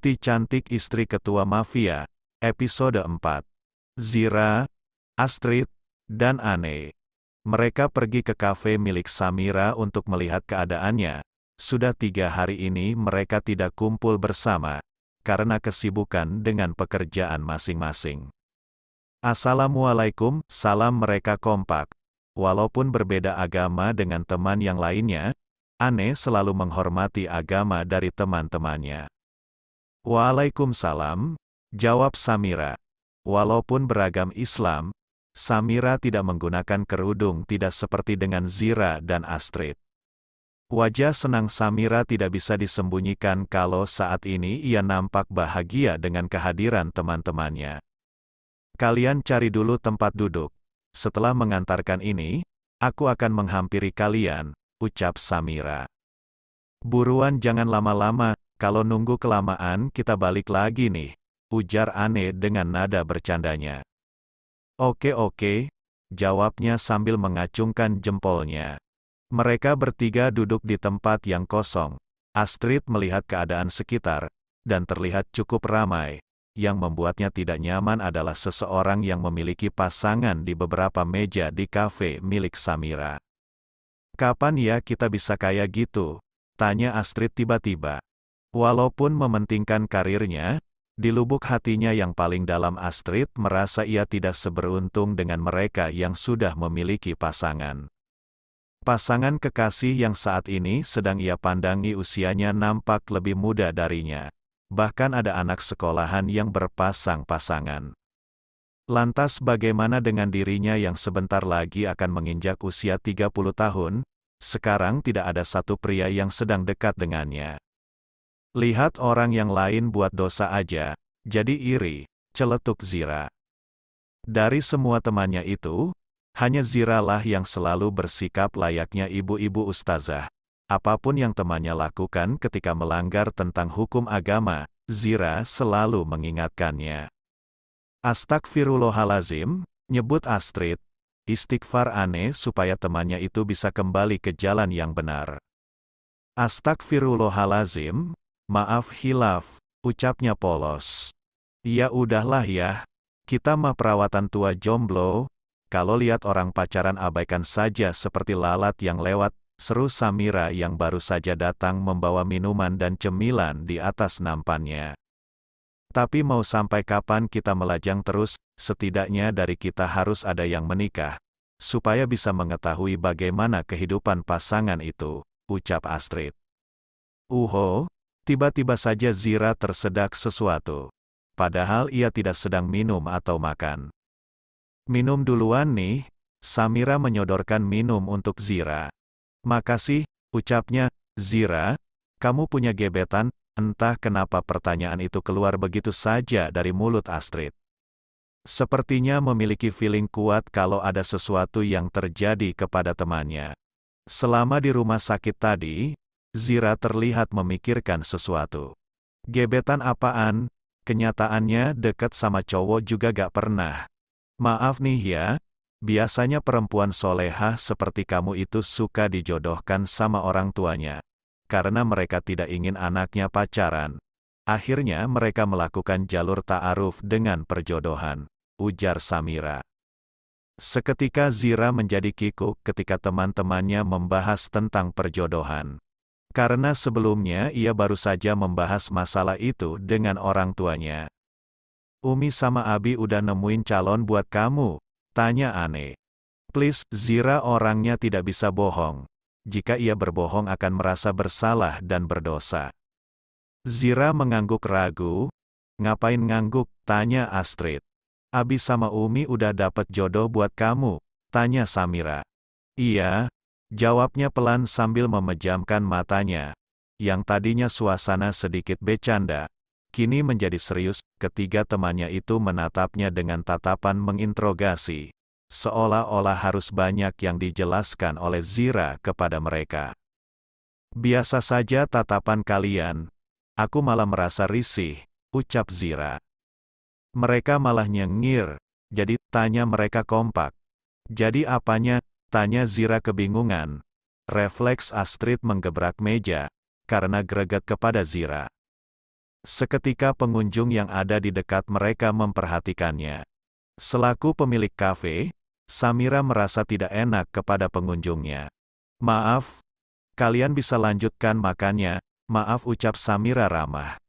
Putih Cantik Istri Ketua Mafia, Episode 4. Zira, Astrid, dan Anne. Mereka pergi ke kafe milik Samira untuk melihat keadaannya. Sudah 3 hari ini mereka tidak kumpul bersama, karena kesibukan dengan pekerjaan masing-masing. Assalamualaikum, salam mereka kompak. Walaupun berbeda agama dengan teman yang lainnya, Anne selalu menghormati agama dari teman-temannya. Waalaikumsalam, jawab Samira. Walaupun beragam Islam, Samira tidak menggunakan kerudung tidak seperti dengan Zira dan Astrid. Wajah senang Samira tidak bisa disembunyikan kalau saat ini ia nampak bahagia dengan kehadiran teman-temannya. Kalian cari dulu tempat duduk. Setelah mengantarkan ini, aku akan menghampiri kalian, ucap Samira. Buruan jangan lama-lama, kalau nunggu kelamaan kita balik lagi nih, ujar Anne dengan nada bercandanya. Oke, jawabnya sambil mengacungkan jempolnya. Mereka bertiga duduk di tempat yang kosong. Astrid melihat keadaan sekitar, dan terlihat cukup ramai. Yang membuatnya tidak nyaman adalah seseorang yang memiliki pasangan di beberapa meja di kafe milik Samira. Kapan ya kita bisa kayak gitu? Tanya Astrid tiba-tiba. Walaupun mementingkan karirnya, di lubuk hatinya yang paling dalam Astrid merasa ia tidak seberuntung dengan mereka yang sudah memiliki pasangan. Pasangan kekasih yang saat ini sedang ia pandangi usianya nampak lebih muda darinya. Bahkan ada anak sekolahan yang berpasang-pasangan. Lantas bagaimana dengan dirinya yang sebentar lagi akan menginjak usia 30 tahun? Sekarang tidak ada satu pria yang sedang dekat dengannya. Lihat orang yang lain buat dosa aja, jadi iri, celetuk Zira. Dari semua temannya itu, hanya Zira lah yang selalu bersikap layaknya ibu-ibu ustazah. Apapun yang temannya lakukan ketika melanggar tentang hukum agama, Zira selalu mengingatkannya. Astagfirullahalazim, nyebut Astrid. Istighfar Anne supaya temannya itu bisa kembali ke jalan yang benar. Astagfirullahalazim. Maaf hilaf, ucapnya polos. Ya udahlah ya, kita mah perawatan tua jomblo, kalau lihat orang pacaran abaikan saja seperti lalat yang lewat, seru Samira yang baru saja datang membawa minuman dan cemilan di atas nampannya. Tapi mau sampai kapan kita melajang terus, setidaknya dari kita harus ada yang menikah, supaya bisa mengetahui bagaimana kehidupan pasangan itu, ucap Astrid. Tiba-tiba saja Zira tersedak sesuatu. Padahal ia tidak sedang minum atau makan. Minum duluan nih, Samira menyodorkan minum untuk Zira. Makasih, ucapnya, Zira, kamu punya gebetan, entah kenapa pertanyaan itu keluar begitu saja dari mulut Astrid. Sepertinya memiliki feeling kuat kalau ada sesuatu yang terjadi kepada temannya. Selama di rumah sakit tadi, Zira terlihat memikirkan sesuatu. Gebetan apaan? Kenyataannya deket sama cowok juga gak pernah. Maaf nih ya, biasanya perempuan solehah seperti kamu itu suka dijodohkan sama orang tuanya. Karena mereka tidak ingin anaknya pacaran. Akhirnya mereka melakukan jalur ta'aruf dengan perjodohan, ujar Samira. Seketika Zira menjadi kikuk ketika teman-temannya membahas tentang perjodohan. Karena sebelumnya ia baru saja membahas masalah itu dengan orang tuanya. Umi sama Abi udah nemuin calon buat kamu? Tanya Anne. Please, Zira orangnya tidak bisa bohong. Jika ia berbohong akan merasa bersalah dan berdosa. Zira mengangguk ragu. Ngapain ngangguk? Tanya Astrid. Abi sama Umi udah dapat jodoh buat kamu? Tanya Samira. Iya. Jawabnya pelan sambil memejamkan matanya. Yang tadinya suasana sedikit bercanda, kini menjadi serius. Ketiga temannya itu menatapnya dengan tatapan menginterogasi. Seolah-olah harus banyak yang dijelaskan oleh Zira kepada mereka. Biasa saja tatapan kalian. Aku malah merasa risih, ucap Zira. Mereka malah nyengir. Jadi, tanya mereka kompak. Jadi apanya? Tanya Zira kebingungan. Refleks Astrid menggebrak meja, karena greget kepada Zira. Seketika pengunjung yang ada di dekat mereka memperhatikannya. Selaku pemilik kafe, Samira merasa tidak enak kepada pengunjungnya. "Maaf, kalian bisa lanjutkan makannya." "Maaf," ucap Samira ramah.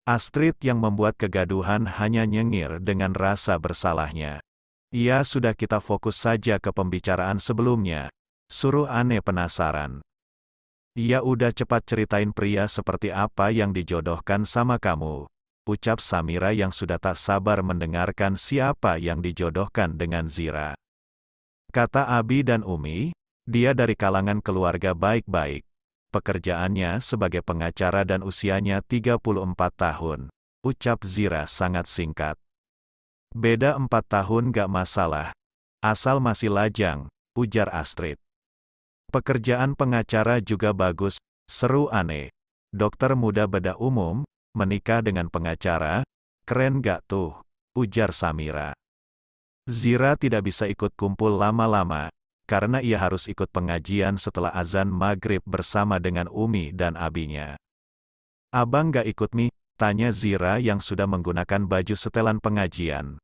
Astrid yang membuat kegaduhan hanya nyengir dengan rasa bersalahnya. "Ya sudah, kita fokus saja ke pembicaraan sebelumnya," suruh Anne penasaran. "Ya udah, cepat ceritain pria seperti apa yang dijodohkan sama kamu," ucap Samira yang sudah tak sabar mendengarkan siapa yang dijodohkan dengan Zira. Kata Abi dan Umi, dia dari kalangan keluarga baik-baik. Pekerjaannya sebagai pengacara dan usianya 34 tahun, ucap Zira sangat singkat. "Beda 4 tahun gak masalah. Asal masih lajang," ujar Astrid. "Pekerjaan pengacara juga bagus," seru Anne. "Dokter muda bedah umum, menikah dengan pengacara, keren gak tuh?" ujar Samira. Zira tidak bisa ikut kumpul lama-lama, karena ia harus ikut pengajian setelah azan maghrib bersama dengan Umi dan abinya. "Abang gak ikut mi?" tanya Zira yang sudah menggunakan baju setelan pengajian.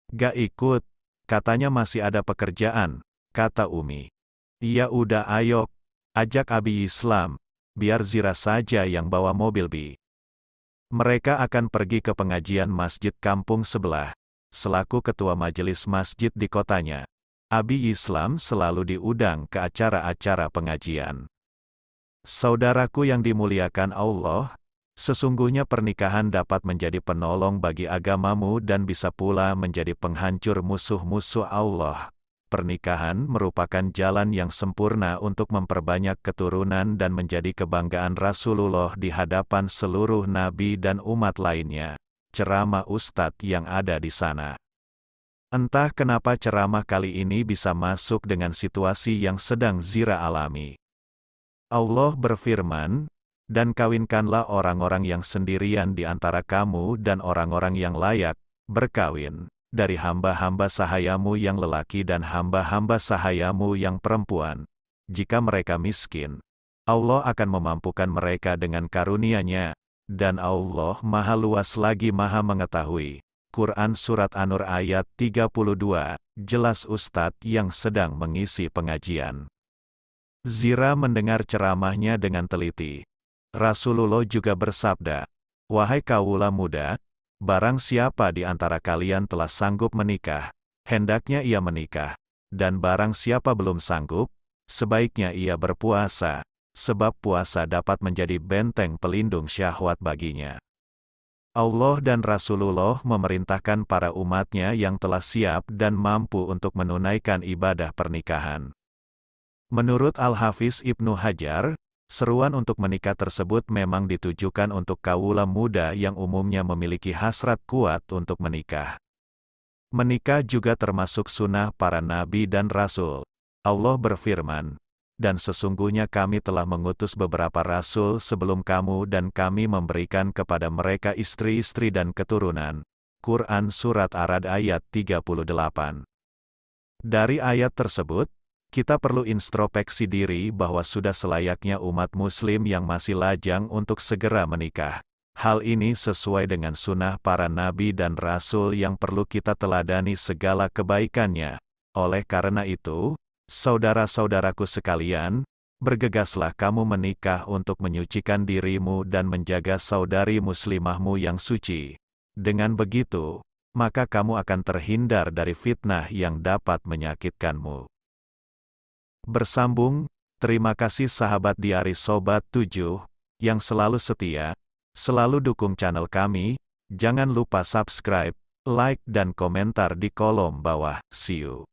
"Gak ikut, katanya masih ada pekerjaan," kata Umi. "Ya udah, ayo, ajak Abi Islam, biar Zira saja yang bawa mobil Bi." Mereka akan pergi ke pengajian masjid kampung sebelah. Selaku ketua majelis masjid di kotanya, Abi Islam selalu diundang ke acara-acara pengajian. "Saudaraku yang dimuliakan Allah, sesungguhnya pernikahan dapat menjadi penolong bagi agamamu dan bisa pula menjadi penghancur musuh-musuh Allah. Pernikahan merupakan jalan yang sempurna untuk memperbanyak keturunan dan menjadi kebanggaan Rasulullah di hadapan seluruh nabi dan umat lainnya," ceramah Ustadz yang ada di sana. Entah kenapa ceramah kali ini bisa masuk dengan situasi yang sedang Zira alami. Allah berfirman, "Dan kawinkanlah orang-orang yang sendirian di antara kamu dan orang-orang yang layak berkawin dari hamba-hamba sahayamu yang lelaki dan hamba-hamba sahayamu yang perempuan. Jika mereka miskin, Allah akan memampukan mereka dengan karunia-Nya, dan Allah Maha Luas lagi Maha Mengetahui." Quran Surat An-Nur ayat 32, jelas Ustadz yang sedang mengisi pengajian. Zira mendengar ceramahnya dengan teliti. Rasulullah juga bersabda, "Wahai kawula muda, barang siapa di antara kalian telah sanggup menikah, hendaknya ia menikah. Dan barang siapa belum sanggup, sebaiknya ia berpuasa, sebab puasa dapat menjadi benteng pelindung syahwat baginya." Allah dan Rasulullah memerintahkan para umatnya yang telah siap dan mampu untuk menunaikan ibadah pernikahan. Menurut Al-Hafiz Ibnu Hajar, seruan untuk menikah tersebut memang ditujukan untuk kawula muda yang umumnya memiliki hasrat kuat untuk menikah. Menikah juga termasuk sunnah para nabi dan rasul. Allah berfirman, "Dan sesungguhnya kami telah mengutus beberapa rasul sebelum kamu dan kami memberikan kepada mereka istri-istri dan keturunan." Quran Surat Ar-Ra'd ayat 38. Dari ayat tersebut, kita perlu introspeksi diri bahwa sudah selayaknya umat muslim yang masih lajang untuk segera menikah. Hal ini sesuai dengan sunnah para nabi dan rasul yang perlu kita teladani segala kebaikannya. Oleh karena itu, saudara-saudaraku sekalian, bergegaslah kamu menikah untuk menyucikan dirimu dan menjaga saudari muslimahmu yang suci. Dengan begitu, maka kamu akan terhindar dari fitnah yang dapat menyakitkanmu. Bersambung, terima kasih sahabat Diari Sobat 7, yang selalu setia, selalu dukung channel kami, jangan lupa subscribe, like dan komentar di kolom bawah. See you.